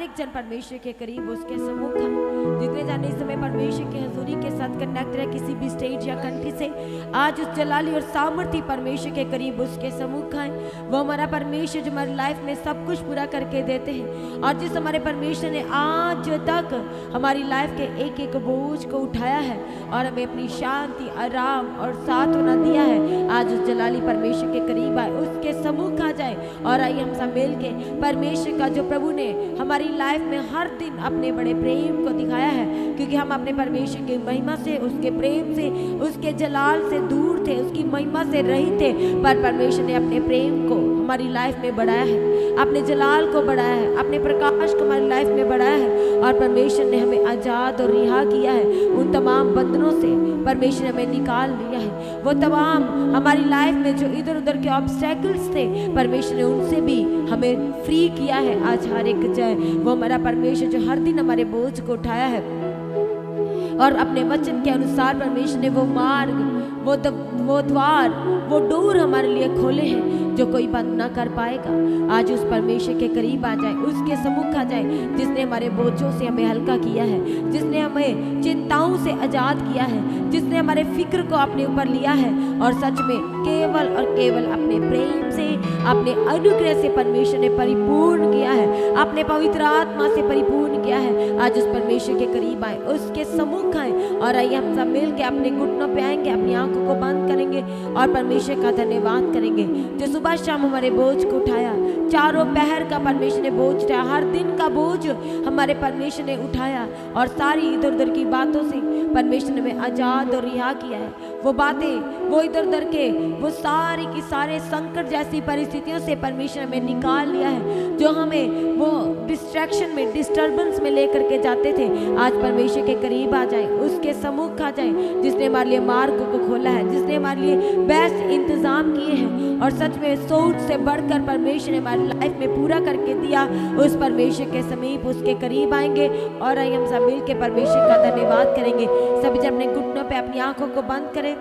एक जन परमेश्वर के करीब उसके सम्मुख आए। जितने जाने इस समय परमेश्वर की हजूरी के साथ कनेक्ट है किसी भी स्टेट या कंट्री से, आज उस जलाली और सामर्थी परमेश्वर के करीब उसके सम्मुख आए। वो हमारा परमेश्वर जो हमारी लाइफ में सब कुछ पूरा करके देते हैं, और जिस हमारे परमेश्वर ने आज तक हमारी लाइफ के एक एक बोझ को उठाया है और हमें अपनी शांति, आराम और साथ होना दिया है, आज उस जलाली परमेश्वर के करीब आए, उसके सम्मुख आ जाए। और आइए हम सब मिल के परमेश्वर का जो प्रभु ने हमारी लाइफ में हर दिन अपने बड़े प्रेम को दिखाया है, क्योंकि हम अपने परमेश्वर की महिमा से, उसके प्रेम से, उसके जलाल से दूर थे, उसकी महिमा से रहित थे, पर परमेश्वर ने अपने प्रेम को हमारी लाइफ में बढ़ाया है, अपने जलाल को बढ़ाया है, अपने प्रकाश को हमारी लाइफ में बढ़ाया है। और परमेश्वर ने हमें आज़ाद और रिहा किया है उन तमाम बंधनों से। परमेश्वर ने हमें निकाल लिया है वो तमाम हमारी लाइफ में जो इधर उधर के ऑब्स्टेकल्स थे, परमेश्वर ने उनसे भी हमें फ्री किया है। आज हर एक जय वो हमारा परमेश्वर जो हर दिन हमारे बोझ को उठाया है, और अपने वचन के अनुसार परमेश्वर ने वो मार्ग, वो द्वार, वो डोर हमारे लिए खोले हैं जो कोई बंद ना कर पाएगा। आज उस परमेश्वर के करीब आ जाए, उसके सम्मुख आ जाए, जिसने हमारे बोझों से हमें हल्का किया है, जिसने हमें चिंताओं से आजाद किया है, जिसने हमारे फिक्र को अपने ऊपर लिया है, और सच में केवल और केवल अपने प्रेम से, अपने अनुग्रह से परमेश्वर ने परिपूर्ण किया है, अपने पवित्र आत्मा से परिपूर्ण किया है। आज उस परमेश्वर के करीब आए, उसके सम्मुख आए, और आइए हम सब मिल के अपने घुटनों पे आएंगे, अपनी आंखों को बंद करेंगे और परमेश्वर का धन्यवाद करेंगे जो सुबह शाम हमारे बोझ को उठाया। चारों पहर का परमेश्वर ने बोझ उठाया, हर दिन का बोझ हमारे परमेश्वर ने उठाया, और सारी इधर उधर की बातों से परमेश्वर ने हमें आजाद और रिहा किया है। वो बातें, वो इधर उधर के, वो सारे की सारे संकट जैसी परिस्थितियों से परमेश्वर हमें निकाल लिया है, जो हमें वो डिस्ट्रैक्शन में, डिस्टर्बेंस में लेकर के जाते थे। आज परमेश्वर के करीब आ जाए, उसके सम्मुख आ जाए, जिसने हमारे लिए मार्ग को खोला है, जिसने हमारे लिए बेस्ट इंतजाम किए हैं, और सच में सोच से बढ़कर परमेश्वर ने हमारी लाइफ में पूरा करके दिया। उस परमेश्वर के समीप, उसके करीब आएंगे, और आइए हम सब मिल के परमेश्वर का धन्यवाद करेंगे। सभी जब अपने घुटनों पे अपनी आंखों को बंद करें,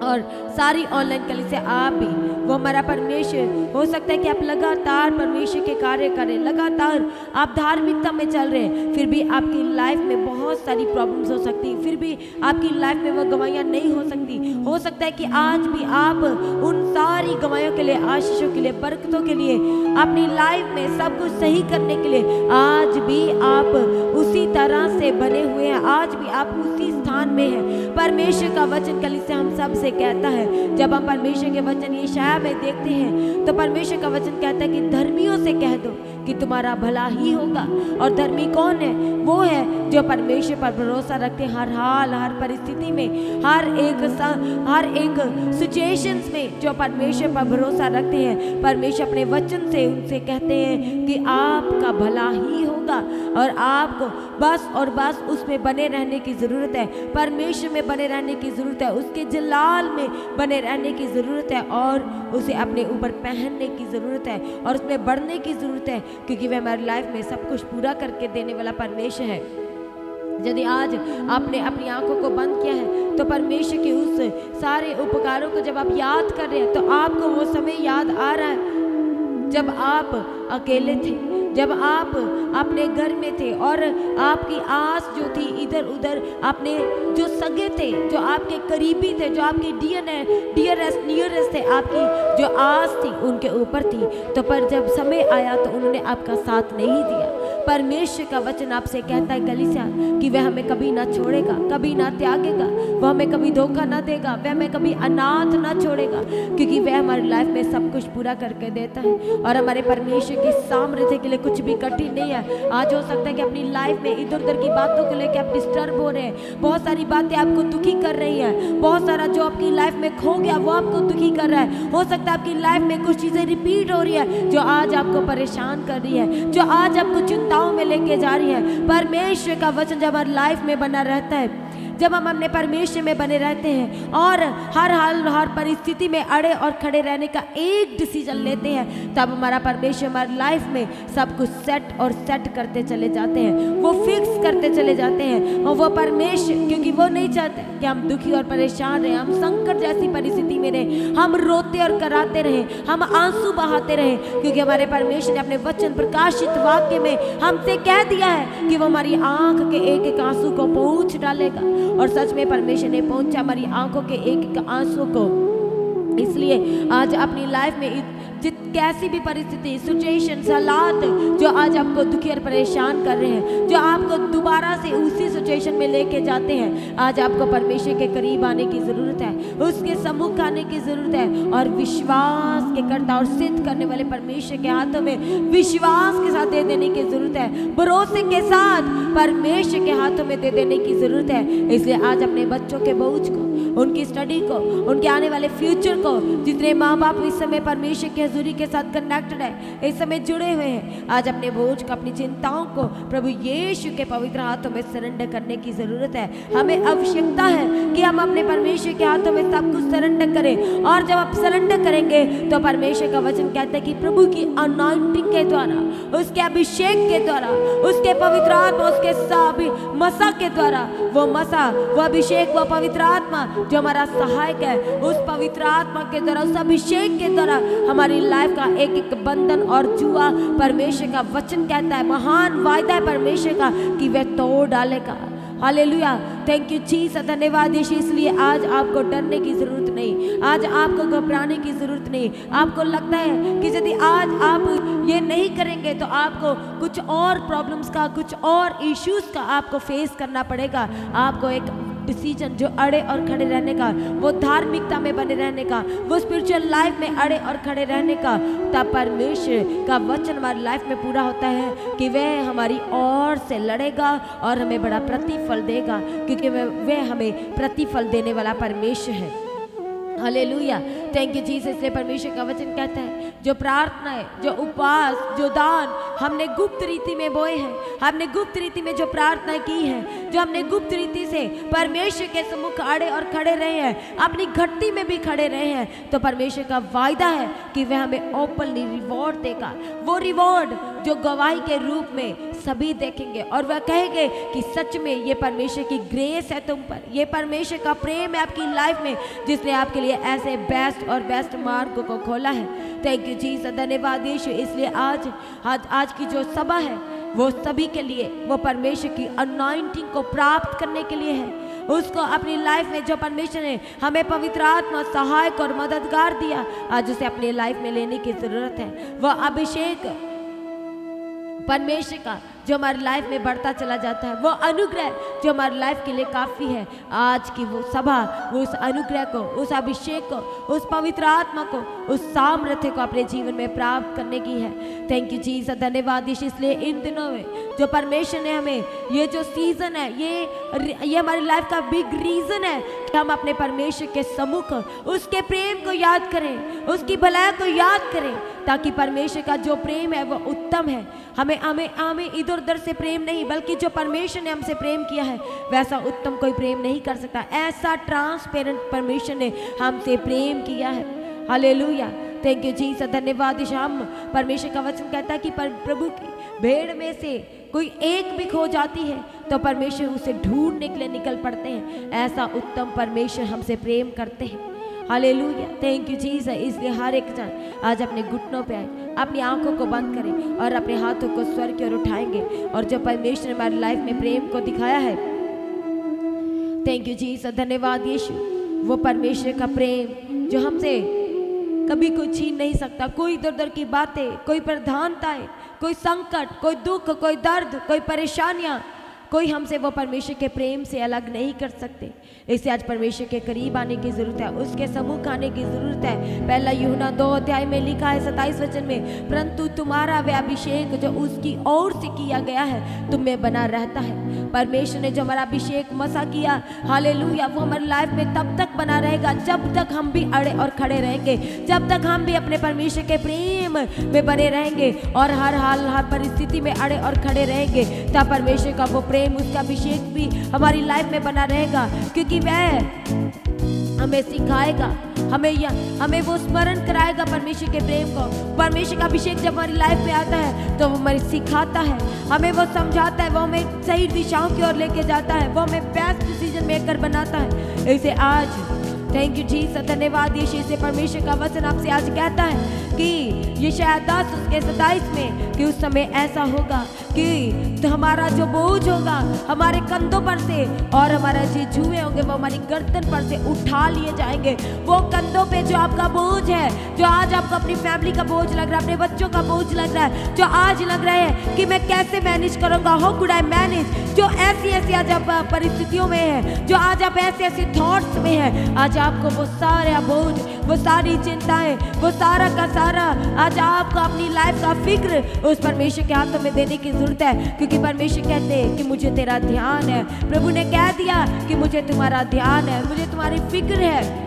और सारी ऑनलाइन कली से आप भी, वो हमारा परमेश्वर, हो सकता है कि आप लगातार परमेश्वर के कार्य करें, लगातार आप धार्मिकता में चल रहे हैं, फिर भी आपकी लाइफ में बहुत सारी प्रॉब्लम्स हो सकती हैं, फिर भी आपकी लाइफ में वो गवाहियाँ नहीं हो सकती। हो सकता है कि आज भी आप उन सारी गवाहियों के लिए, आशीषों के लिए, बरकतों के लिए, अपनी लाइफ में सब कुछ सही करने के लिए आज भी आप उसी तरह से बने हुए हैं, आज भी आप उसी स्थान में हैं। परमेश्वर का वचन कली से हम सब से कहता है, जब हम परमेश्वर के वचन यशायाह में देखते हैं, तो परमेश्वर का वचन कहता है कि धर्मियों से कह दो कि तुम्हारा भला ही होगा। और धर्मी कौन है? वो है जो परमेश्वर पर भरोसा रखते हैं, हर हाल, हर परिस्थिति में, हर एक सिचुएशंस में जो परमेश्वर पर भरोसा रखते हैं। परमेश्वर अपने वचन से उनसे कहते हैं कि आपका भला ही होगा, और आपको बस और बस उसमें बने रहने की ज़रूरत है, परमेश्वर में बने रहने की ज़रूरत है, उसके जलाल में बने रहने की ज़रूरत है, और उसे अपने ऊपर पहनने की ज़रूरत है, और उसमें बढ़ने की ज़रूरत है, क्योंकि वह हमारी लाइफ में सब कुछ पूरा करके देने वाला परमेश्वर है। यदि आज आपने अपनी आंखों को बंद किया है, तो परमेश्वर के उस सारे उपकारों को जब आप याद कर रहे हैं, तो आपको वो समय याद आ रहा है जब आप अकेले थे, जब आप अपने घर में थे, और आपकी आस जो थी इधर उधर, अपने जो सगे थे, जो आपके करीबी थे, जो आपके नियरेस्ट थे, आपकी जो आस थी उनके ऊपर थी, तो पर जब समय आया तो उन्होंने आपका साथ नहीं दिया। परमेश्वर का वचन आपसे कहता है कलीसिया कि वह हमें कभी ना छोड़ेगा, कभी ना त्यागेगा, वह हमें कभी धोखा ना देगा, वह हमें कभी अनाथ ना छोड़ेगा, क्योंकि वह हमारी लाइफ में सब कुछ पूरा करके देता है। और हमारे परमेश्वर की सामर्थ्य के लिए कुछ भी कठिन नहीं है। आज हो सकता है कि अपनी लाइफ में इधर उधर की बातों को लेकर आप डिस्टर्ब हो रहे हैं, बहुत सारी बातें आपको दुखी कर रही हैं, बहुत सारा जो आपकी लाइफ में खो गया वो आपको दुखी कर रहा है। हो सकता है आपकी लाइफ में कुछ चीज़ें रिपीट हो रही है जो आज आपको परेशान कर रही है, जो आज आपको चिंताओं में लेके जा रही है। परमेश्वर का वचन जब हमारी लाइफ में बना रहता है, जब हम अपने परमेश्वर में बने रहते हैं और हर हाल हर परिस्थिति में अड़े और खड़े रहने का एक डिसीजन लेते हैं, तब हमारा परमेश्वर हमारी लाइफ में सब कुछ सेट करते चले जाते हैं, वो फिक्स करते चले जाते हैं। और वो परमेश्वर, क्योंकि वो नहीं चाहते कि हम दुखी और परेशान रहे, हम संकट जैसी परिस्थिति में रहे, हम रोते और कराते रहे, हम आंसू बहाते रहे, क्योंकि हमारे परमेश्वर ने अपने वचन प्रकाशित वाक्य में हमसे कह दिया है कि वो हमारी आंख के एक एक आंसू को पोंछ डालेगा। और सच में परमेश्वर ने पहुंचा हमारी आंखों के एक एक आंसू को। इसलिए आज अपनी लाइफ में कैसी भी परिस्थिति, सिचुएशन, हालात जो आज आपको दुखी और परेशान कर रहे हैं, जो आपको दोबारा से उसी सिचुएशन में लेके जाते हैं, आज आपको परमेश्वर के करीब आने की ज़रूरत है, उसके सम्मुख आने की ज़रूरत है और विश्वास के करता और सिद्ध करने वाले परमेश्वर के हाथों में विश्वास के साथ दे देने की ज़रूरत है, भरोसे के साथ परमेश्वर के हाथों में दे देने की ज़रूरत है। इसलिए आज अपने बच्चों के बोझ को, उनकी स्टडी को, उनके आने वाले फ्यूचर को, जितने माँ बाप इस समय परमेश्वर की हजूरी के साथ कनेक्टेड है, इस समय जुड़े हुए हैं, आज अपने बोझ को, अपनी चिंताओं को प्रभु यीशु के पवित्र हाथों में सरेंडर करने की ज़रूरत है। हमें आवश्यकता है कि हम अपने परमेश्वर के हाथों में सब कुछ सरेंडर करें। और जब आप सरेंडर करेंगे तो परमेश्वर का वचन कहता है कि प्रभु की अनॉइंटिंग के द्वारा, उसके अभिषेक के द्वारा, उसके पवित्र आत्मा, उसके मसा के द्वारा, वो मसा, वो अभिषेक, वो पवित्र आत्मा जो हमारा सहायक है, उस पवित्र आत्मा के द्वारा, उस अभिषेक के द्वारा हमारी लाइफ का एक एक बंधन और जुआ परमेश्वर का वचन कहता है, महान वायदा है परमेश्वर का कि वह तोड़ डालेगा। हालेलुया, थैंक यू जीसस, धन्यवाद यीशु। इसलिए आज आपको डरने की ज़रूरत नहीं, आज आपको घबराने की ज़रूरत नहीं। आपको लगता है कि यदि आज आप ये नहीं करेंगे तो आपको कुछ और प्रॉब्लम्स का, कुछ और इश्यूज़ का आपको फेस करना पड़ेगा। आपको एक डिसीजन जो अड़े और खड़े रहने का, वो धार्मिकता में बने रहने का, वो स्पिरिचुअल लाइफ में अड़े और खड़े रहने का, तब परमेश्वर का वचन हमारी लाइफ में पूरा होता है कि वह हमारी ओर से लड़ेगा और हमें बड़ा प्रतिफल देगा, क्योंकि वह हमें प्रतिफल देने वाला परमेश्वर है। Hallelujah, thank you Jesus. इसलिए परमेश्वर का वचन कहता है जो प्रार्थना है, जो उपवास, जो दान हमने गुप्त रीति में बोए हैं, हमने गुप्त रीति में जो प्रार्थना की है, जो हमने गुप्त रीति से परमेश्वर के सम्मुख अड़े और खड़े रहे हैं, अपनी घटी में भी खड़े रहे हैं, तो परमेश्वर का वायदा है कि वह हमें ओपनली रिवॉर्ड देगा। वो रिवॉर्ड जो गवाही के रूप में सभी देखेंगे और वह कहेंगे कि सच में ये परमेश्वर की ग्रेस है तुम पर, ये परमेश्वर का प्रेम है आपकी लाइफ में, जिसने आपके लिए ऐसे बेस्ट और बेस्ट मार्ग को खोला है। थैंक यू जीसस, धन्यवाद यीशु। इसलिए आज की जो सभा है वो सभी के लिए, वो परमेश्वर की अनॉइंटिंग को प्राप्त करने के लिए है। उसको अपनी लाइफ में जो परमेश्वर ने हमें पवित्र आत्मा, सहायक और मददगार दिया, आज उसे अपनी लाइफ में लेने की जरूरत है। वह अभिषेक परमेश्वर का जो हमारी लाइफ में बढ़ता चला जाता है, वो अनुग्रह जो हमारी लाइफ के लिए काफ़ी है। आज की वो सभा, वो उस अनुग्रह को, उस अभिषेक को, उस पवित्र आत्मा को, उस सामर्थ्य को अपने जीवन में प्राप्त करने की है। थैंक यू जीसस, धन्यवाद यीशु। इसलिए इन दिनों में जो परमेश्वर ने हमें, ये जो सीजन है, ये हमारी लाइफ का बिग रीज़न है कि हम अपने परमेश्वर के सम्मुख उसके प्रेम को याद करें, उसकी भलाई को याद करें, ताकि परमेश्वर का जो प्रेम है वो उत्तम है। हमें इधर उधर से प्रेम नहीं, बल्कि जो परमेश्वर ने हमसे प्रेम किया है वैसा उत्तम कोई प्रेम नहीं कर सकता। ऐसा ट्रांसपेरेंट परमेश्वर ने हमसे प्रेम किया है। हालेलुया, थैंक यू जीसस, धन्यवाद यीशु। हम परमेश्वर का वचन कहता है कि प्रभु की भेड़ में से कोई एक भी खो जाती है तो परमेश्वर उसे ढूंढने के लिए निकल पड़ते हैं। ऐसा उत्तम परमेश्वर हमसे प्रेम करते हैं। Hallelujah, thank you Jesus. इसलिए हर एक जन आज अपने घुटनों पे आए, अपनी आंखों को बंद करें और अपने हाथों को स्वर्ग की ओर उठाएंगे। और जो परमेश्वर ने हमारी लाइफ में प्रेम को दिखाया है, थैंक यू जीसस, धन्यवाद यीशु। वो परमेश्वर का प्रेम जो हमसे कभी कोई छीन नहीं सकता। कोई इधर उधर की बातें, कोई प्रधानताएं, कोई संकट, कोई दुख, कोई दर्द, कोई परेशानियां, कोई हमसे वो परमेश्वर के प्रेम से अलग नहीं कर सकते। इससे आज परमेश्वर के करीब आने की ज़रूरत है, उसके सम्मुख आने की ज़रूरत है। पहला यूहन्ना 2 अध्याय में लिखा है 27 वचन में, परंतु तुम्हारा वह अभिषेक जो उसकी ओर से किया गया है तुम में बना रहता है। परमेश्वर ने जो हमारा अभिषेक मसा किया, हालेलुया, वो हमारी लाइफ में तब तक बना रहेगा जब तक हम भी अड़े और खड़े रहेंगे, जब तक हम भी अपने परमेश्वर के प्रेम में बने रहेंगे और हर हाल हर परिस्थिति में अड़े और खड़े रहेंगे, तब परमेश्वर का वो प्रेम प्रेम, उसका अभिषेक भी हमारी लाइफ में बना रहेगा, क्योंकि वह हमें सिखाएगा, हमें वो स्मरण कराएगा परमेश्वर के प्रेम को। परमेश्वर का अभिषेक जब हमारी लाइफ में आता है तो वो हमें सिखाता है, हमें वो समझाता है, वो हमें सही दिशाओं की ओर लेके जाता है, वो हमें बेस्ट डिसीजन मेकर बनाता है। ऐसे आज थैंक यू जीसस, धन्यवाद यीशु से परमेश्वर का वचन आपसे आज कहता है कि यशायाह 10 उसके 27 में कि उस समय ऐसा होगा कि तो हमारा जो बोझ होगा हमारे कंधों पर से और हमारा जो जुए होंगे वो हमारी गर्दन पर से उठा लिए जाएंगे। वो कंधों पे जो आपका बोझ है, जो आज आपको अपनी फैमिली का बोझ लग रहा है, अपने बच्चों का बोझ लग रहा है, जो आज लग रहा है कि मैं कैसे मैनेज करूंगा, हाउ कुड आई मैनेज, जो ऐसी आज आप परिस्थितियों में है, जो आज आप ऐसे थॉट्स में है, आज आपको वो सारा बोझ, वो सारी चिंताएं, वो सारा का सारा आज आपको अपनी लाइफ का फिक्र उस परमेश्वर के हाथों में देने की जरूरत है। क्योंकि परमेश्वर कहते हैं कि मुझे तेरा ध्यान है। प्रभु ने कह दिया कि मुझे तुम्हारा ध्यान है, मुझे तुम्हारी फिक्र है।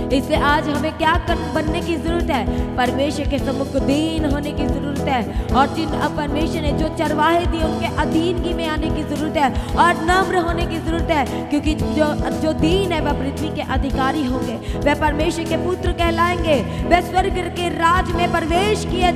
इसलिए आज हमें क्या बनने की जरूरत है? परमेश्वर के सम्मुख दीन होने की जरूरत है, और जिन परमेश्वर ने जो चरवाहे दिए उनके अधीनगी में आने की जरूरत है, और नम्र होने की जरूरत है। क्योंकि जो दीन है वह पृथ्वी के अधिकारी होंगे, वह परमेश्वर के पुत्र कहलाएंगे, वह स्वर्ग के राज में प्रवेश किए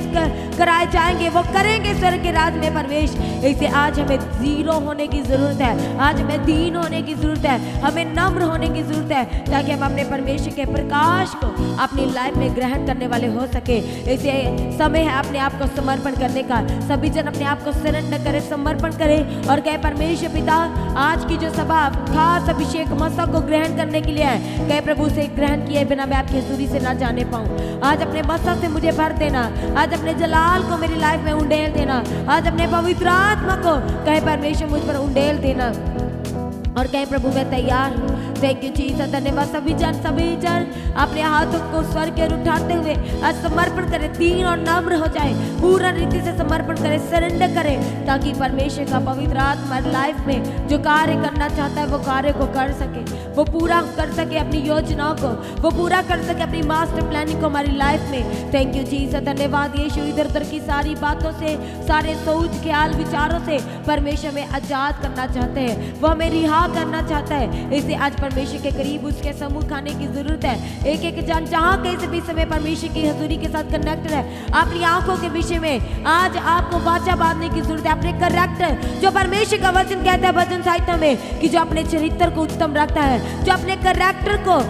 कराए जाएंगे, वो करेंगे स्वर्ग के राज में प्रवेश। इसलिए आज हमें जीरो होने की जरूरत है, आज हमें दीन होने की जरूरत है, हमें नम्र होने की जरूरत है, ताकि हम अपने परमेश्वर के प्रकाश को अपनी लाइफ में ग्रहण करने वाले हो सके। इसे समय है अपने आप को समर्पण करने का। सभी जन अपने आप को सरेंडर करें, समर्पण करें और कहे परमेश्वर पिता, आज की जो सभा खास अभिषेक मस्तक को ग्रहण करने के लिए है, कहे प्रभु से ग्रहण किए बिना मैं आपकी हजूरी से ना जाने पाऊं। आज अपने मस्तक से मुझे भर देना, आज अपने जलाल को मेरी लाइफ में उंडेल देना, आज अपने पवित्र आत्मा को कहे परमेश्वर मुझ पर उंडेल देना, और कहे प्रभु मैं तैयार हूँ। थैंक यू जीसस, धन्यवाद। सभी जन अपने हाथों को स्वर के उठाते हुए आज समर्पण करें, दीन और नम्र हो जाए, पूर्ण रीति से समर्पण करें, सरेंडर करें, ताकि परमेश्वर का पवित्र आत्मा लाइफ में जो कार्य करना चाहता है वो कार्य को कर सके, वो पूरा कर सके अपनी योजनाओं को, वो पूरा कर सके अपनी मास्टर प्लानिंग को हमारी लाइफ में। थैंक यू जीसस, धन्यवाद यीशु। इधर उधर की सारी बातों से, सारे सोच ख्याल विचारों से परमेश्वर में आजाद करना चाहते हैं, वो हमें रिहा करना चाहता है। इसे आज परमेश्वर के करीब उसके सम्मुख आने की जरूरत है। एक एक जन जहाँ कहीं भी समय परमेश्वर की हजूरी के साथ कनेक्ट है, अपनी आंखों के विषय में आज आपको वाचा बांधने की जरूरत है। अपने करैक्टर, जो परमेश्वर का वचन कहता है वचन साहित्य में कि जो अपने चरित्र को उत्तम रखता है, जो अपने करैक्टर को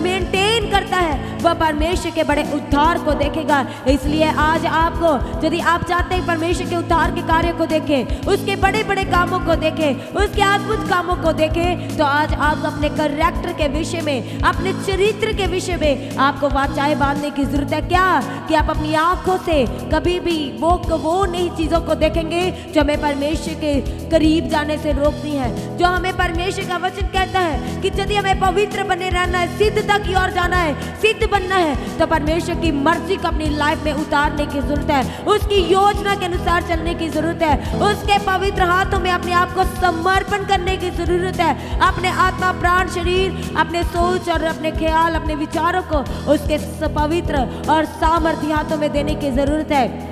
मेंटेन करता है, वह परमेश्वर के बड़े उद्धार को देखेगा। इसलिए आज आपको, यदि आप चाहते हैं परमेश्वर के उद्धार के कार्य को देखें, उसके बड़े बड़े कामों को देखें, उसके अद्भुत कामों को देखें, तो आज आप अपने करैक्टर के विषय में, अपने चरित्र के विषय में आपको वाचाएं बांधने की जरूरत है। क्या कि आप अपनी आंखों से कभी भी वो नई चीजों को देखेंगे जो हमें परमेश्वर के करीब जाने से रोकती है। जो हमें परमेश्वर का वचन कहता है कि यदि हमें पवित्र बने रहना है, सिद्धता की ओर जाना है, सिद्ध बनना है, तो परमेश्वर की मर्जी को अपनी लाइफ में उतारने की जरूरत है, उसकी योजना के अनुसार चलने की जरूरत है, उसके पवित्र हाथों में अपने आप को समर्पण करने की जरूरत है। अपने आत्मा, प्राण, शरीर, अपने सोच और अपने ख्याल, अपने विचारों को उसके पवित्र और सामर्थ्य हाथों में देने की जरूरत है।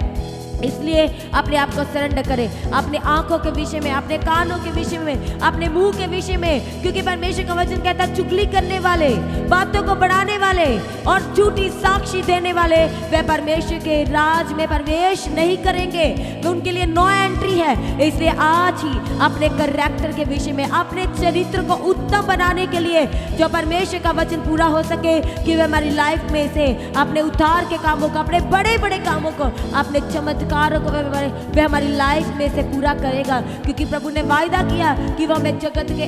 इसलिए अपने आप को सरेंडर करें, अपने आंखों के विषय में, अपने कानों के विषय में, अपने मुंह के विषय में, क्योंकि परमेश्वर का वचन कहता है चुगली करने वाले, बातों को बढ़ाने वाले और झूठी साक्षी देने वाले वे परमेश्वर के राज में प्रवेश नहीं करेंगे, तो उनके लिए नो एंट्री है। इसलिए आज ही अपने करैक्टर के विषय में, अपने चरित्र को उत्तम बनाने के लिए, जो परमेश्वर का वचन पूरा हो सके कि वे हमारी लाइफ में से अपने उद्धार के कामों को, अपने बड़े बड़े कामों को, अपने चमत्कारों को वे हमारी लाइफ में से पूरा करेगा। क्योंकि प्रभु ने वायदा किया कि वह हमें जगत के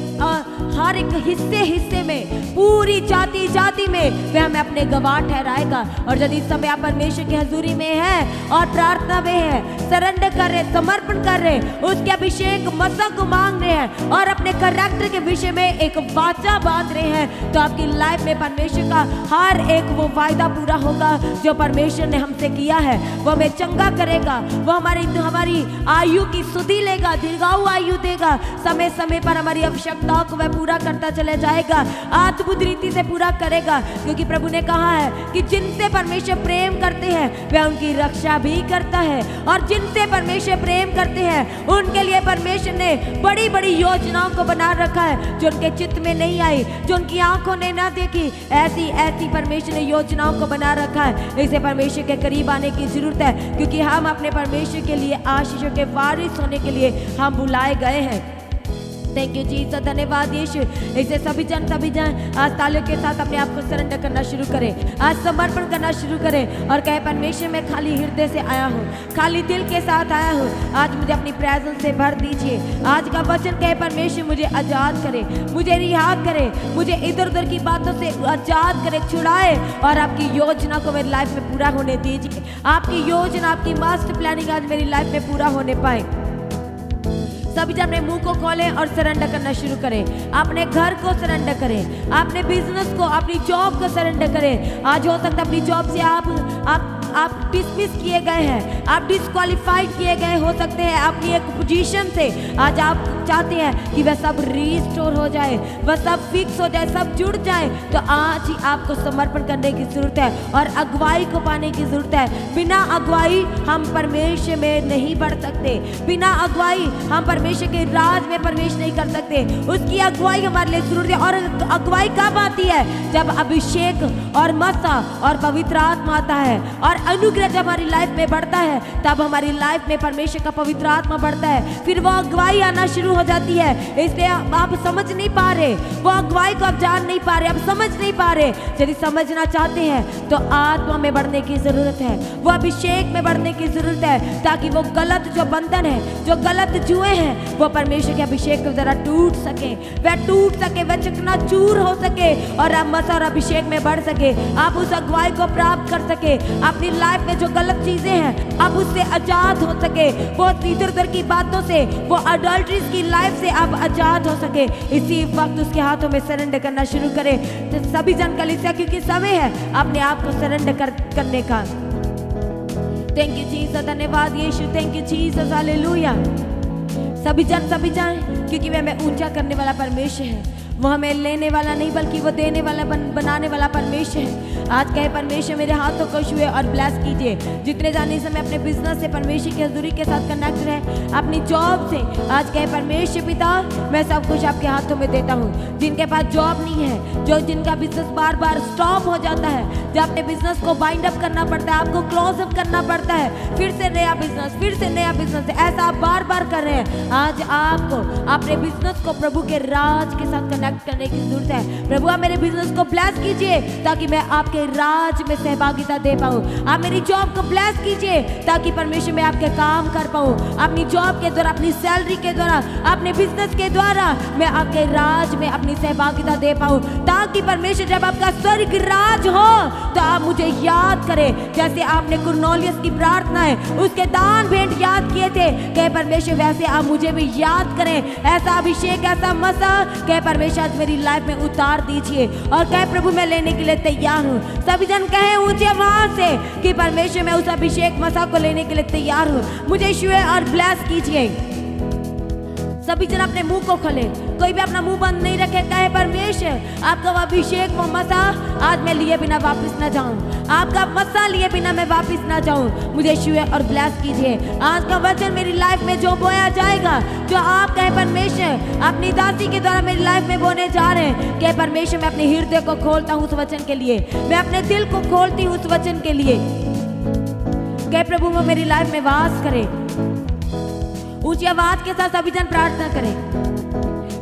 हर एक हिस्से में, पूरी जाति जाति में वे हमें अपने गवाह ठहराएगा। और यदि इस समय आप परमेश्वर की हजूरी में है और प्रार्थना में है, सरेंडर कर रहे, समर्पण कर रहे, उसके अभिषेक मस्तक को मांग रहे हैं और अपने करैक्टर के विषय में एक वाचा बांध रहे हैं, तो आपकी लाइफ में परमेश्वर का हर एक वो वायदा पूरा होगा जो परमेश्वर ने हमसे किया है। वो हमें चंगा करेगा, देगा, वो हमारी आयु की सुधि लेगा, दीर्घायु आयु देगा। समय समय पर हमारी आवश्यकताओं को वह पूरा करता चले जाएगा, अद्भुत रीति से पूरा करेगा। क्योंकि प्रभु ने कहा है कि जिनसे परमेश्वर प्रेम करते हैं वह उनकी रक्षा भी करता है, और जिनसे परमेश्वर प्रेम करते हैं उनके लिए परमेश्वर ने बड़ी बड़ी योजनाओं को बना रखा है, जो उनके चित्त में नहीं आई, जो उनकी आंखों ने ना देखी, ऐसी ऐसी परमेश्वर ने योजनाओं को बना रखा है। इसे परमेश्वर के करीब आने की जरूरत है, क्योंकि हम अपने परमेश्वर के लिए आशीषों के वारिस होने के लिए हम बुलाए गए हैं। थैंक यू जीसस, धन्यवाद यीशु। इसे सभी जन आज तालियों के साथ अपने आप को सरेंडर करना शुरू करें, आज समर्पण करना शुरू करें और कहे परमेश्वर मैं खाली हृदय से आया हूँ, खाली दिल के साथ आया हूँ, आज मुझे अपनी प्रेजेंस से भर दीजिए। आज का वचन कहे परमेश्वर मुझे आजाद करे, मुझे रिहा करे, मुझे इधर उधर की बातों से आजाद करे, छुड़ाए और आपकी योजना को मेरी लाइफ में पूरा होने दीजिए। आपकी योजना, आपकी मास्टर प्लानिंग आज मेरी लाइफ में पूरा होने पाए। सभी जन अपने मुंह को खोलें और सरेंडर करना शुरू करें। अपने घर को सरेंडर करें, अपने बिजनेस को, अपनी जॉब को सरेंडर करें। आज हो सकता है अपनी जॉब से आप डिसमिस किए गए हैं, आप डिस्क्वालीफाइड किए गए हो सकते हैं अपनी एक पोजीशन से। आज आप चाहते हैं कि वह सब रीस्टोर हो जाए, वह सब फिक्स हो जाए, सब जुड़ जाए। तो आज ही आपको समर्पण करने की जरूरत है और अगुवाई को पाने की जरूरत है। बिना अगुवाई हम परमेश्वर में नहीं बढ़ सकते, बिना अगुवाई हम परमेश्वर के राज में प्रवेश नहीं कर सकते। उसकी अगुवाई हमारे लिए जरूरी है। और अगुवाई कब आती है? जब अभिषेक और मसा और पवित्र आत्मा आता है और अनुग्रह जब हमारी लाइफ में बढ़ता है, तब हमारी लाइफ में परमेश्वर का पवित्र आत्मा बढ़ता है। फिर वो अगुवाई आना शुरू हो जाती है। इसलिए आप समझ नहीं पा रहे, वो अगुवाई को आप जान नहीं पा रहे, आप समझ नहीं पा रहे। यदि समझना चाहते हैं तो आत्मा में बढ़ने की जरूरत है, वो अभिषेक में बढ़ने की जरूरत है, ताकि वो गलत जो बंधन है, जो गलत जुए हैं, वो परमेश्वर के अभिषेक के द्वारा टूट सके, वह टूट सके, वह चकनाचूर हो सके और आप मसा और अभिषेक में बढ़ सके। आप उस अगुवाई को प्राप्त कर सके। अपनी लाइफ में जो गलत चीजें हैं आप उससे आजाद हो सके, वो इधर उधर की बातों से, वो अडल्ट्रीज की लाइफ से आप आजाद हो सके। इसी वक्त उसके हाथों में सरेंडर करना शुरू करें। तो सभी जन कलीसिया, क्योंकि समय है अपने आप को सरेंडर करने का। थैंक यू जीसस, धन्यवाद Yeshu, thank you Jesus, hallelujah. सभी जन क्योंकि वह हमें ऊंचा करने वाला परमेश्वर है, वो हमें लेने वाला नहीं बल्कि वो देने वाला बनाने वाला परमेश्वर है। आज कहे परमेश्वर मेरे हाथों को छुए और ब्लेस कीजिए। जितने जाने से मैं अपने बिजनेस से परमेश्वर की हजूरी के साथ कनेक्ट रहे, अपनी जॉब से, आज कहे परमेश्वर पिता मैं सब कुछ आपके हाथों में देता हूँ। जिनके पास जॉब नहीं है, जो जिनका बिजनेस बार बार स्टॉप हो जाता है, जब अपने बिजनेस को बाइंड अप करना पड़ता है, आपको क्लोज अप करना पड़ता है, फिर से नया बिजनेस, फिर से नया बिजनेस, ऐसा आप बार बार कर रहे हैं। आज आपको अपने बिजनेस को प्रभु के राज के साथ कनेक्ट करने की जरूरत है। प्रभु आप मेरे बिजनेस को ब्लेस कीजिए ताकि मैं आपके राज में सहभागिता दे पाऊं। आप मेरी जॉब को ब्लेस कीजिए ताकि परमेश्वर मैं आपके काम कर पाऊं। अपनी जॉब के द्वारा, अपनी सैलरी के द्वारा, अपने बिजनेस के द्वारा मैं आपके राज में अपनी सहभागिता दे पाऊं, ताकि परमेश्वर जब आपका स्वर्ग राज हो तो आप मुझे याद करें। जैसे आपने कुरनेलियस की प्रार्थना है, उसके दान भेंट याद किए थे, कहे परमेश्वर वैसे आप मुझे भी याद करें। ऐसा अभिषेक, ऐसा मसा कहे परमेश्वर आज मेरी लाइफ में उतार दीजिए। और कहे प्रभु मैं लेने के लिए तैयार हूँ। सभी जन कहे ऊंचे आवाज से कि परमेश्वर मैं उस अभिषेक मसा को लेने के लिए तैयार हूँ, मुझे छुए और ब्लेस कीजिए। सभी जन अपने मुंह को खोले, कोई भी अपना मुंह बंद नहीं रखे। कहे परमेश्वर आपका अभिषेक वो मसा आज मैं लिए बिना वापस ना जाऊं, आपका मसा लिए बिना मैं वापस ना जाऊं, मुझे छुए और ब्लेस कीजिए। आज का वचन मेरी लाइफ में जो बोया जाएगा, जो आप कहे परमेश्वर अपनी दासी के द्वारा मेरी लाइफ में बोने जा रहे हैं, कहे परमेश्वर मैं अपने हृदय को खोलता हूँ उस वचन के लिए, मैं अपने दिल को खोलती हूँ उस वचन के लिए। कहे प्रभु वो मेरी लाइफ में वास करे। ऊंची आवाज के साथ सभी जन प्रार्थना करें,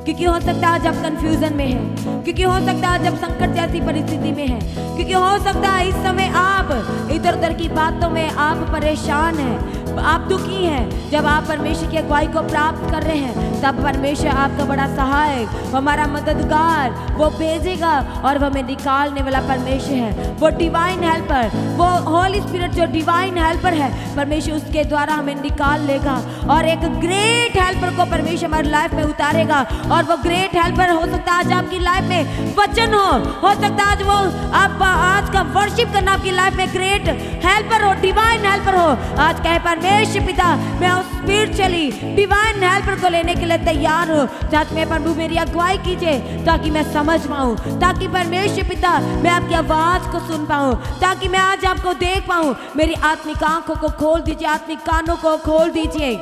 क्योंकि हो सकता है आज आप कंफ्यूजन में हैं, क्योंकि हो सकता है आज आप संकट जैसी परिस्थिति में हैं, क्योंकि हो सकता है इस समय आप इधर उधर की बातों में आप परेशान हैं, आप दुखी हैं। जब आप परमेश्वर की अगुवाई को प्राप्त कर रहे हैं, तब परमेश्वर आपका बड़ा सहायक, हमारा मददगार वो भेजेगा और वो हमें निकालने वाला परमेश्वर है। वो डिवाइन हेल्पर, वो होली स्पिरिट जो डिवाइन हेल्पर है, परमेश्वर उसके द्वारा हमें निकाल लेगा और एक ग्रेट हेल्पर को परमेश्वर हमारी लाइफ में उतारेगा। और वो ग्रेट हेल्पर हो सकता है आज आपकी लाइफ में वचन हो सकता है आज वो आप आज का वर्शिप करना आपकी लाइफ में ग्रेट हेल्पर हो, डिवाइन हेल्पर हो। आज कहे परमेश्वर परमेश्वर पिता मैं उस स्पिरिचुअली डिवाइन हेल्पर को लेने के लिए तैयार हूँ। चाहते में प्रभु मेरी अगुवाई कीजिए ताकि मैं समझ पाऊँ, ताकि परमेश्वर पिता मैं आपकी आवाज़ को सुन पाऊँ, ताकि मैं आज आपको देख पाऊँ। मेरी आत्मिक आंखों को खोल दीजिए, आत्मिक कानों को खोल दीजिए।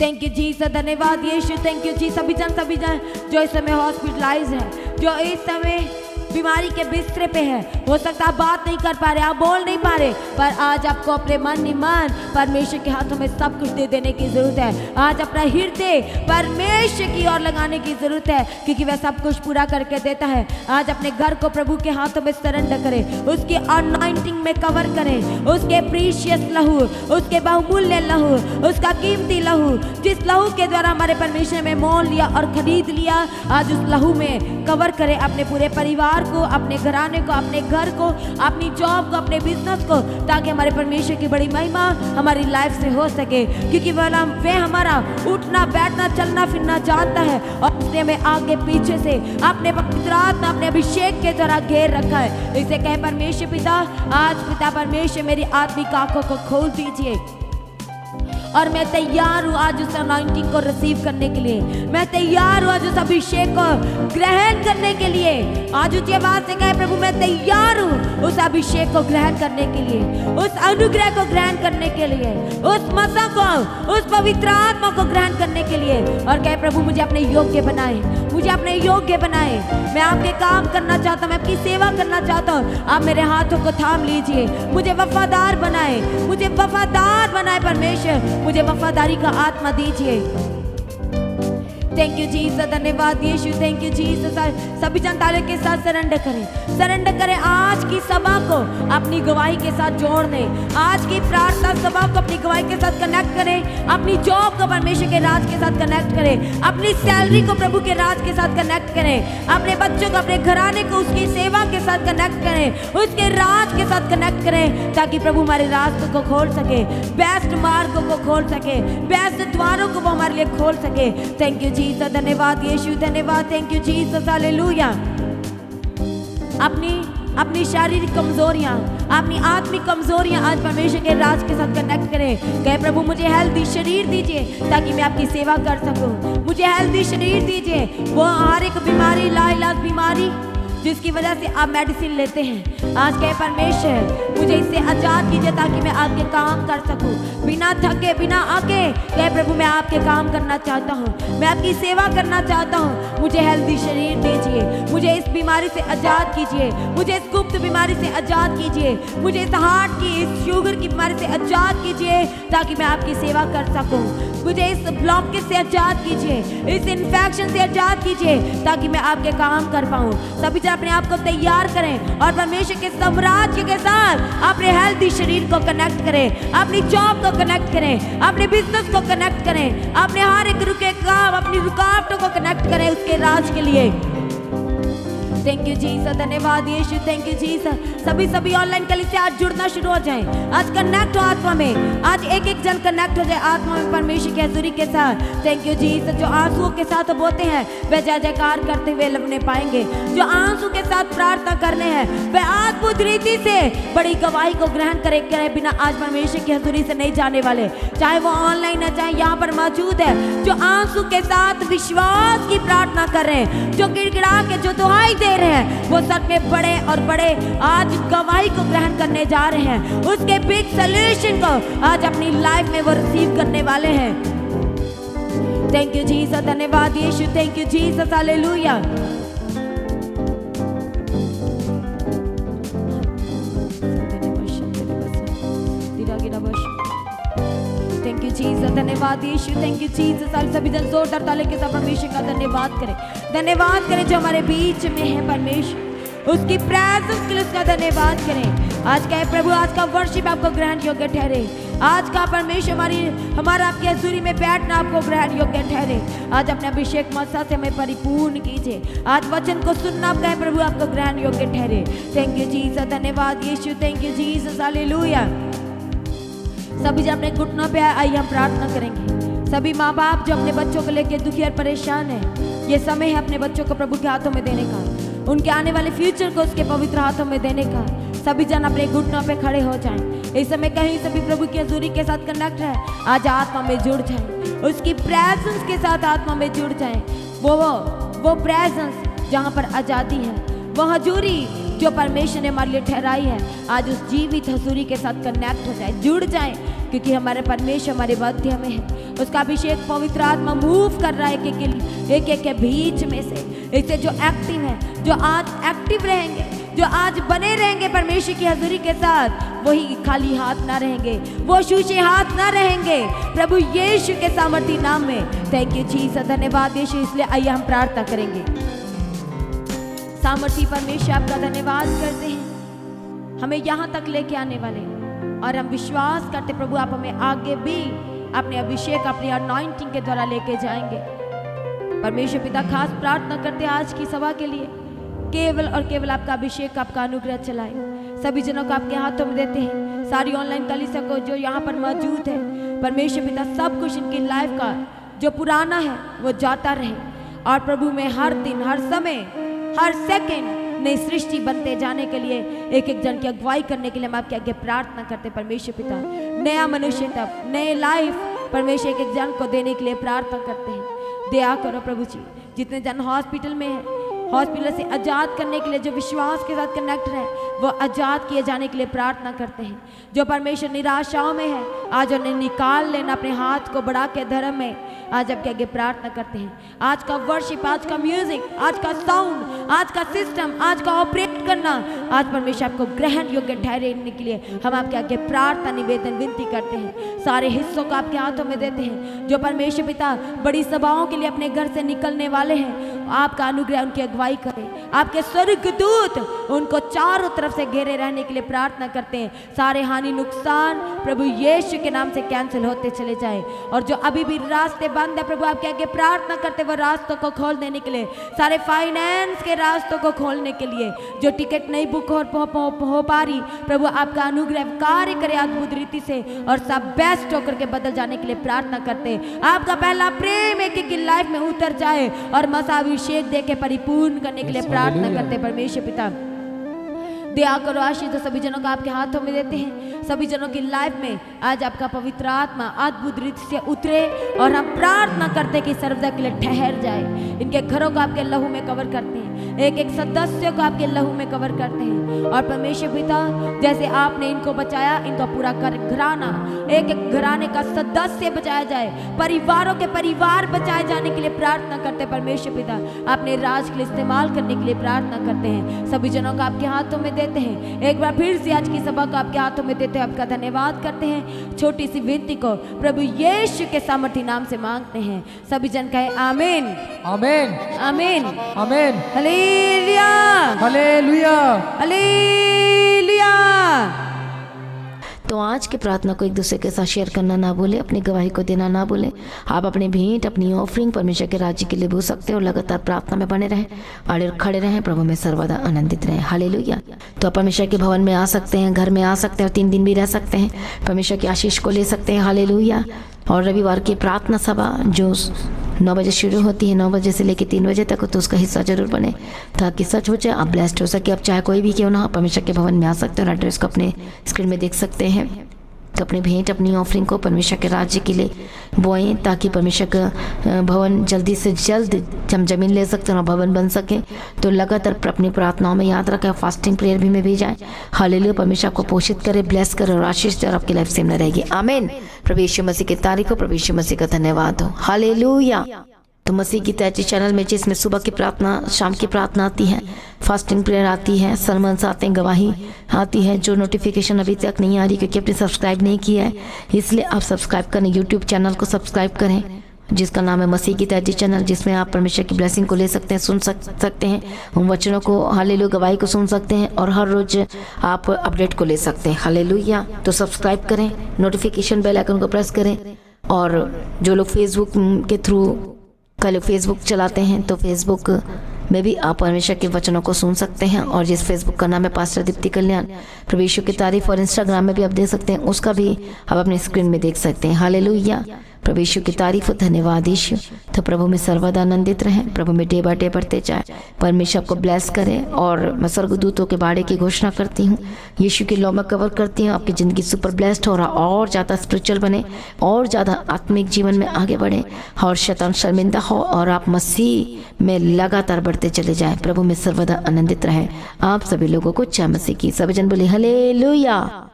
थैंक यू जीसस, धन्यवाद यीशु, थैंक यू जी। सभी जन जो इस समय हॉस्पिटलाइज है, जो इस समय बीमारी के बिस्तरे पे है, हो सकता है आप बात नहीं कर पा रहे, आप बोल नहीं पा रहे, पर आज आपको अपने मन निमान परमेश्वर के हाथों में सब कुछ दे देने की जरूरत है। आज अपना हृदय परमेश्वर की ओर लगाने की जरूरत है, क्योंकि वह सब कुछ पूरा करके देता है। आज अपने घर को प्रभु के हाथों में सरेंडर करें, उसकी अनॉइंटिंग में कवर करें, उसके प्रीशियस लहू, उसके बहुमूल्य लहू, उसका कीमती लहू, जिस लहू के द्वारा हमारे परमेश्वर में मोल लिया और खरीद लिया, आज उस लहू में कवर करें अपने पूरे परिवार को, अपने घराने को, अपने घर को, अपनी जॉब को, अपने बिजनेस को, ताकि हमारे परमेश्वर की बड़ी महिमा हमारी लाइफ से हो सके, क्योंकि वह हमारा उठना बैठना चलना फिरना जानता है और उसने हमें आगे पीछे से अपने पवित्र आत्मा अपने अभिषेक के द्वारा घेर रखा है। इसे कहे परमेश्वर पिता, आज पिता परमेश्वर मेरी आत्मिक आंखों को खोल दीजिए और मैं तैयार हूँ आज उस अनॉइंटिंग को रिसीव करने के लिए। मैं तैयार हूँ आज उस अभिषेक को ग्रहण करने के लिए। आज उस आवाज से कहे प्रभु मैं तैयार हूँ उस अभिषेक को ग्रहण करने के लिए, उस अनुग्रह को ग्रहण करने के लिए, उस मसा को, उस पवित्र आत्मा को ग्रहण करने के लिए। और कहे प्रभु मुझे अपने योग्य बनाए, मुझे अपने योग्य बनाए। मैं आपके काम करना चाहता हूँ, मैं आपकी सेवा करना चाहता हूँ। आप मेरे हाथों को थाम लीजिए, मुझे वफादार बनाए, मुझे वफादार बनाए परमेश्वर, मुझे वफादारी का आत्मा दीजिए। थैंक यू जीसस, धन्यवाद यीशु, थैंक यू जीसस। सभी जन ताले के साथ सरेंडर करें, सरेंडर करें। आज की सभा को अपनी गवाही के साथ जोड़ दें, आज की प्रार्थना सभा को अपनी गवाही के साथ कनेक्ट करें, अपनी जॉब को परमेश्वर के राज के साथ कनेक्ट करें, अपनी सैलरी को प्रभु के राज के साथ कनेक्ट करें, अपने बच्चों को, अपने घराने को उसकी सेवा के साथ कनेक्ट करें, उसके राज के साथ कनेक्ट करें, ताकि प्रभु हमारे रास्तों को खोल सके, बेस्ट मार्गों को खोल सके, बेस्ट द्वारों को वो हमारे लिए खोल सके। थैंक यू जीसस, धन्यवाद यीशु, धन्यवाद, थैंक यू जीसस, हालेलुया। अपनी शारीरिक कमजोरियां, अपनी आत्मिक कमजोरियां आज परमेश्वर के राज के साथ कनेक्ट करें। कहे प्रभु मुझे हेल्दी शरीर दीजिए ताकि मैं आपकी सेवा कर सकूं, मुझे हेल्दी शरीर दीजिए। वो हर एक बीमारी, लाइलाज बीमारी जिसकी वजह से आप मेडिसिन लेते हैं, आज कहे परमेश्वर मुझे इससे आजाद कीजिए ताकि मैं आपके काम कर सकूं, बिना थके, बिना आके। कहे प्रभु मैं आपके काम करना चाहता हूं, मैं आपकी सेवा करना चाहता हूं। मुझे हेल्दी शरीर दीजिए, मुझे इस बीमारी से आजाद कीजिए, मुझे इस गुप्त बीमारी से आजाद कीजिए, मुझे इस हार्ट की, इस शुगर की बीमारी से आजाद कीजिए ताकि मैं आपकी सेवा कर सकूं। मुझे इस ब्लॉकेज से आजाद कीजिए, इस इन्फेक्शन से आजाद कीजिए ताकि मैं आपके काम कर पाऊं। सभी अपने आप को तैयार करें और परमेश्वर के साम्राज्य के साथ अपने हेल्दी शरीर को कनेक्ट करें, अपनी जॉब को कनेक्ट करें, अपने बिजनेस को कनेक्ट करें, अपने हर एक रुके काम, अपनी रुकावटों को कनेक्ट करें उसके राज के लिए। थैंक यू जीसस, धन्यवाद यीशु, थैंक यू जीसस। सभी ऑनलाइन कलीसिया आज जुड़ना शुरू हो जाए, आज कनेक्ट हो आत्मा में, आज एक जन कनेक्ट हो जाए आत्मा में परमेश्वर की हजूरी के साथ। Thank you Jesus. जो आंसुओं के साथ बोते हैं वे जय जयकार करते हुए लबने पाएंगे, जो आंसू के साथ प्रार्थना करने हैं वे अद्भुत रीति से बड़ी गवाही को ग्रहण करे बिना आज परमेश्वर की हजूरी से नहीं जाने वाले, चाहे वो ऑनलाइन है चाहे यहाँ पर मौजूद है। जो आंसू के साथ विश्वास की प्रार्थना कर रहे हैं, जो गिड़गिड़ा के जो दुहाई दे रहे हैं, वो सच में बड़े और बड़े आज गवाही को ग्रहण करने जा रहे हैं, उसके बिग सॉल्यूशन को आज अपनी लाइफ में वो रिसीव करने वाले हैं। थैंक यू जीसस, धन्यवाद Yeshu, thank you Jesus, hallelujah. Thank you Jesus, धन्यवाद यीशु, थैंक यू जीसस। सभी जन जोरदार ताली के साथ परमेश्वर का धन्यवाद करें, धन्यवाद करें जो हमारे बीच में है परमेश्वर, उसकी प्रेजेंस के लिए उसका धन्यवाद करें। आज का है प्रभु, आज का वर्शिप आपको ग्रहण योग्य ठहरे, आज का परमेश्वर हमारा आपकी हजूरी में बैठना आपको ग्रहण योग्य ठहरे। आज अपने अभिषेक मसा से हमें परिपूर्ण कीजिए, आज वचन को सुनना आपका है प्रभु आपको ग्रहण योग्य ठहरे। थैंक यू जीसस, धन्यवाद Yeshu, thank you Jesus, hallelujah. सभी जब अपने घुटनों पे आइए हम प्रार्थना करेंगे। सभी माँ बाप जो अपने बच्चों को लेकर दुखी और परेशान है, ये समय है अपने बच्चों को प्रभु के हाथों में देने का, उनके आने वाले फ्यूचर को उसके पवित्र हाथों में देने का। सभी जन अपने घुटनों पे खड़े हो जाएं, इस समय कहीं से भी प्रभु की हजूरी के साथ कनेक्ट है, आज आत्मा में जुड़ जाए, उसकी प्रेजेंस के साथ आत्मा में जुड़ जाए। वो प्रेजेंस जहाँ पर आज़ादी है, वो हजूरी जो परमेश्वर ने हमारे लिए ठहराई है, आज उस जीवित हजूरी के साथ कनेक्ट हो जाए, जुड़ जाए, क्योंकि हमारे परमेश्वर हमारे मध्य में है। उसका अभिषेक पवित्र आत्मा मूव कर रहा है एक के बीच में से। इससे जो एक्टिव है, जो आज एक्टिव रहेंगे, जो आज बने रहेंगे परमेश्वर की हजूरी के साथ, वही खाली हाथ ना रहेंगे, वो शूशे हाथ ना रहेंगे, प्रभु यीशु के सामर्थी नाम में। थैंक यू जीसस, धन्यवाद यीशु। इसलिए आइए हम प्रार्थना करेंगे। सामर्थी परमेश्वर, आपका धन्यवाद करते हैं हमें यहाँ तक लेके आने वाले, और हम विश्वास करते प्रभु आप हमें आगे भी अपने अभिषेक, अपनी अनॉइंटिंग के द्वारा लेके जाएंगे। परमेश्वर पिता, खास प्रार्थना करते हैं आज की सभा के लिए, केवल और केवल आपका अभिषेक, आपका अनुग्रह चलाए। सभी जनों को आपके हाथों में देते हैं, सारी ऑनलाइन कलीसिया को जो यहाँ पर मौजूद है, परमेश्वर पिता सब कुछ इनकी लाइफ का जो पुराना है वो जाता रहे, और प्रभु में हर दिन, हर समय, हर सेकंड नई सृष्टि बनते जाने के लिए, एक एक जन की अगुवाई करने के लिए हम आपके आगे प्रार्थना करते परमेश्वर पिता। नया मनुष्य तब, नए लाइफ परमेश्वर एक एक जन को देने के लिए प्रार्थना करते हैं। दया करो प्रभु जी, जितने जन हॉस्पिटल में हैं, हॉस्पिटल से आज़ाद करने के लिए जो विश्वास के साथ कनेक्ट है, वो आज़ाद किए जाने के लिए प्रार्थना करते हैं। जो परमेश्वर निराशाओं में है, आज उन्हें निकाल लेना, अपने हाथ को बढ़ा के धर्म में आज आपके आगे प्रार्थना करते हैं। आज का वर्शिप, आज का म्यूजिक, आज का साउंड, आज का सिस्टम, आज का ऑपरेट करना, आज परमेश्वर आपको ग्रहण योग्य ठहराने के लिए हम आपके आगे प्रार्थना, निवेदन, विनती करते हैं। सारे हिस्सों को आपके हाथों में देते हैं। जो परमेश्वर पिता बड़ी सभाओं के लिए अपने घर से निकलने वाले हैं, आपका अनुग्रह उनकी अगुवाई करें। आपके स्वर्गदूत उनको चारों तरफ से घेरे रहने के लिए प्रार्थना करते हैं। सारे हानि नुकसान प्रभु यीशु के नाम से कैंसिल होते चले जाएं, और जो अभी भी रास्ते बंद है, प्रभु आपके आगे प्रार्थना करते वो रास्तों को खोल देने के लिए, सारे फाइनेंस के रास्तों को खोलने के लिए, जो टिकट नहीं बुक हो पा रही, प्रभु आपका अनुग्रह कार्य करे अद्भुत रीति से, और सब बेस्ट होकर के बदल जाने के लिए प्रार्थना करते हैं। आपका पहला प्रेम एक एक लाइफ में उतर जाए, और मसाभिषेक दे के परिपूर्ण करने के लिए प्रार्थना करते हैं परमेश्वर पिता। दया करो, आशीष तो सभी जनों को आपके हाथों में देते हैं। सभी जनों की लाइफ में आज आपका पवित्र आत्मा अद्भुत रीति से उतरे, और हम प्रार्थना करते हैं कि सर्वदा के लिए ठहर जाए। इनके घरों को आपके लहू में कवर करते हैं, एक एक सदस्य को आपके लहू में कवर करते हैं। और परमेश्वर पिता, जैसे आपने इनको बचाया, इनका पूरा घराना, एक एक घराने का सदस्य बचाया जाए, परिवारों के परिवार बचाए जाने के लिए प्रार्थना करते हैं परमेश्वर पिता। अपने राज के लिए इस्तेमाल करने के लिए प्रार्थना करते हैं। सभी जनों को आपके हाथों में देते हैं। एक बार फिर से आज की सभा को आपके हाथों में देते हैं, आपका धन्यवाद करते हैं। छोटी सी विनती को प्रभु यीशु के सामर्थी नाम से मांगते हैं। सभी जन कहे आमीन, आमीन, आमीन, आमीन, हालेलुया, हालेलुया, हालेलुया। तो आज की प्रार्थना को एक दूसरे के साथ शेयर करना ना भूले, अपनी गवाही को देना ना भूले। आप अपनी भेंट, अपनी ऑफरिंग परमेश्वर के राज्य के लिए भूल सकते हो। लगातार प्रार्थना में बने रहें और खड़े रहें, प्रभु में सर्वदा आनंदित रहें। हालेलुया। तो आप परमेश्वर के भवन में आ सकते हैं, घर में आ सकते हैं, और 3 दिन भी रह सकते हैं, परमेश्वर की आशीष को ले सकते हैं। हालेलुया। और रविवार की प्रार्थना सभा जो 9 बजे शुरू होती है, 9 बजे से लेकर 3 बजे तक, तो उसका हिस्सा जरूर बने, ताकि सच हो जाए, आप ब्लेस्ड हो सके। आप चाहे कोई भी क्यों ना, परमेश्वर के भवन में आ सकते हैं, और एड्रेस को अपने स्क्रीन में देख सकते हैं। तो अपनी भेंट, अपनी ऑफरिंग को परमेश्वर के राज्य के लिए बोएं, ताकि परमेश्वर का भवन जल्दी से जल्द हम जमीन ले सकते हैं और भवन बन सके। तो लगातार अपनी प्रार्थनाओं में याद रखें, फास्टिंग प्रेयर भी में भी जाए। हालेलुया। परमेश्वर आपको पोषित करे, ब्लेस करे और आशीष दे, और आपकी लाइफ सेम रहेगी। आमीन। प्रभु यीशु मसीह की तारीख हो, प्रभु यीशु मसीह का धन्यवाद हो। हालेलुया। तो मसीह की तैची चैनल में जिसमें सुबह की प्रार्थना, शाम की प्रार्थना आती है, फास्टिंग प्रेयर आती है, सरमन्स आते हैं, गवाही आती है, जो नोटिफिकेशन अभी तक नहीं आ रही क्योंकि आपने सब्सक्राइब नहीं किया है, इसलिए आप सब्सक्राइब करें, यूट्यूब चैनल को सब्सक्राइब करें जिसका नाम है मसीह की तैची चैनल, जिसमें आप परमेश्वर की ब्लेसिंग को ले सकते हैं, सुन सकते हैं, उन वचनों को, हालेलुया, गवाही को सुन सकते हैं, और हर रोज आप अपडेट को ले सकते हैं। हालेलुया। तो सब्सक्राइब करें, नोटिफिकेशन बेल आइकन को प्रेस करें। और जो लोग फेसबुक के थ्रू कल फेसबुक चलाते हैं, तो फेसबुक में भी आप परमेश्वर के वचनों को सुन सकते हैं, और जिस फेसबुक का नाम है पास्टर दीप्ति कल्याण, प्रभु की तारीफ, और इंस्टाग्राम में भी आप देख सकते हैं, उसका भी आप अपने स्क्रीन में देख सकते हैं। हालेलुया। प्रभु यीशु की तारीफ और धन्यवाद यीशु। तो प्रभु में सर्वदा आनंदित रहें, प्रभु में डे बाय डे बढ़ते जाए। परमेश्वर आपको ब्लेस करें। और मैं स्वर्गदूतों के बाड़े की घोषणा करती हूँ, यीशु की लौ में कवर करती हूँ। आपकी ज़िंदगी सुपर ब्लेस्ड हो रहा, और ज़्यादा स्पिरिचुअल बने, और ज़्यादा आत्मिक जीवन में आगे बढ़े, और शैतान शर्मिंदा हो, और आप मसीह में लगातार बढ़ते चले जाएं। प्रभु में सर्वदा आनंदित रहे। आप सभी लोगों को जय मसीह की। सभी जन बोले हालेलुया।